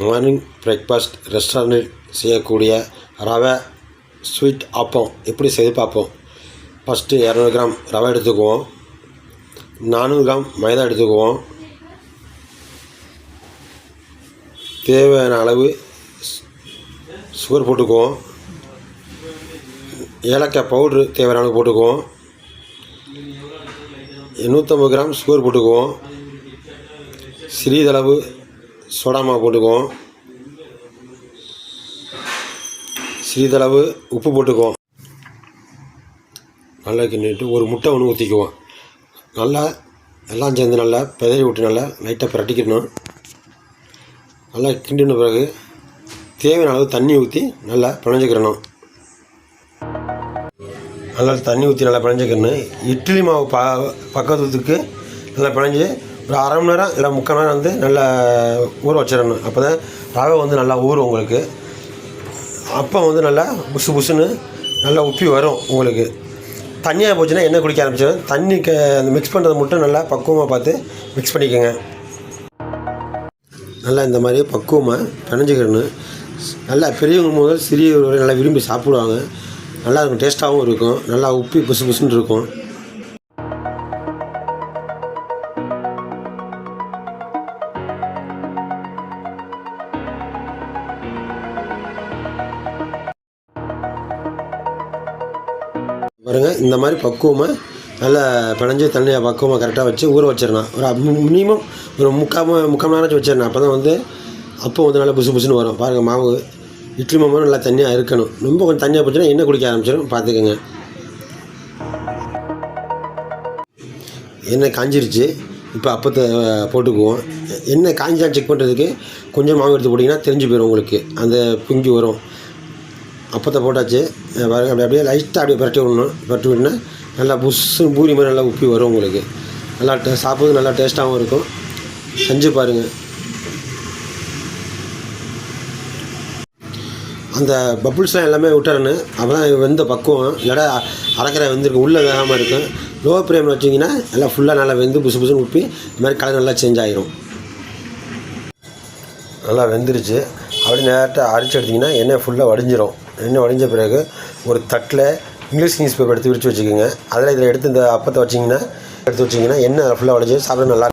Morning breakfast ரெஸ்டாரண்ட்டில் செய்யக்கூடிய ரவை ஸ்வீட் ஆப்பம் எப்படி செய்து பார்ப்போம். ஃபஸ்ட்டு 200 கிராம் ரவை எடுத்துக்குவோம். 400 கிராம் மைதா எடுத்துக்குவோம். தேவையான அளவு சுகர் போட்டுக்குவோம். ஏலக்காய் பவுட்ரு தேவையான அளவு போட்டுக்குவோம். 850 கிராம் சுகர் போட்டுக்குவோம். சிறிதளவு சோடா மாவு போட்டுக்குவோம். சிறிதளவு உப்பு போட்டுக்குவோம். நல்லா கிண்டிட்டு ஒரு முட்டை ஒன்று ஊற்றிக்குவோம். நல்லா எல்லாம் சேர்ந்து நல்லா பிதறி விட்டு நல்லா லைட்டாக பிரட்டிக்கணும். நல்லா கிண்டின பிறகு தேவையான அளவு தண்ணி ஊற்றி நல்லா பிணைஞ்சிக்கிறணும். நல்லா தண்ணி ஊற்றி நல்லா பிணைஞ்சிக்கிறணும். இட்லி மாவு பக்கத்துக்கு நல்லா பிணைஞ்சி ஒரு அரை மணி நேரம் இல்லை 3/4 மணி நேரம் வந்து நல்லா ஊற வச்சிடணும். அப்போ தான் ரவை வந்து நல்லா ஊறும் உங்களுக்கு. அப்போ வந்து நல்லா புசு புசுன்னு நல்லா உப்பி வரும் உங்களுக்கு. தண்ணியாக போச்சுன்னா எண்ணெய் குடிக்க ஆரம்பிச்சிடும். அந்த மிக்ஸ் பண்ணுறது மட்டும் நல்லா பக்குவமாக பார்த்து மிக்ஸ் பண்ணிக்கோங்க. நல்லா இந்த மாதிரி பக்குவமாக பிணைஞ்சிக்கிறணும். நல்லா பெரியவங்க முதல் சிறியவர்கள் நல்லா விரும்பி சாப்பிடுவாங்க. நல்லா இருக்கும், டேஸ்ட்டாகவும் இருக்கும். நல்லா உப்பி புசு புசுன்னு இருக்கும். பாருங்கள், இந்த மாதிரி பக்குவமாக நல்லா பிணைஞ்சி தண்ணியை பக்குவமாக கரெக்டாக வச்சு ஊற வச்சிடணும். ஒரு மினிமம் ஒரு முக்கால் மணி நேரம் வச்சிடணும். அப்போ தான் வந்து அப்போ வந்து நல்லா புசு புசுன்னு வரும். பாருங்கள், மாவு இட்லி மாவு நல்லா தண்ணியாக இருக்கணும். ரொம்ப கொஞ்சம் தண்ணியாக போச்சுன்னா எண்ணெய் குடிக்க ஆரம்பிச்சிடும், பார்த்துக்கோங்க. எண்ணெய் காஞ்சிருச்சு. இப்போ அப்பத்தை போட்டுக்குவோம். எண்ணெய் காஞ்சான்னு செக் பண்ணுறதுக்கு கொஞ்சம் மாவு எடுத்து போட்டிங்கன்னா தெரிஞ்சு போயிடும் உங்களுக்கு. அந்த பிஞ்சு வரும். அப்பத்தை போட்டாச்சு. அப்படியே லைட்டாக அப்படியே பரட்டி விடணும். பரட்டி விட்டுனா நல்லா புஷ்ஷு பூரி மாதிரி நல்லா உப்பி வரும் உங்களுக்கு. நல்லா சாப்பிட்றது நல்லா டேஸ்ட்டாகவும் இருக்கும். செஞ்சு பாருங்கள். அந்த பப்புள்ஸ்லாம் எல்லாமே விட்டுறணும். அப்போ தான் வெந்த பக்குவம். இல்லைடா அரைக்கரை வெந்திருக்கும், உள்ளே வேகாமல் இருக்கும். லோ ஃப்ளேமில் வச்சிங்கன்னா நல்லா ஃபுல்லாக நல்லா வெந்து புசு புசுன்னு உப்பி இந்த மாதிரி கலர் நல்லா சேஞ்ச் ஆகிரும். நல்லா வெந்துருச்சு. அப்படி நேரத்தை அரைச்சி எடுத்திங்கன்னா எண்ணெய் ஃபுல்லாக வடிஞ்சிரும். எண்ணெய் வடிஞ்ச பிறகு ஒரு தட்டில் இங்கிலீஷ் நியூஸ் பேப்பர் எடுத்து விரித்து வச்சுக்கோங்க. அதில் இதில் எடுத்து இந்த அப்பத்தை எடுத்து வச்சிங்கன்னா எண்ணெய் ஃபுல்லாக வடிஞ்சு சாப்பிட நல்லா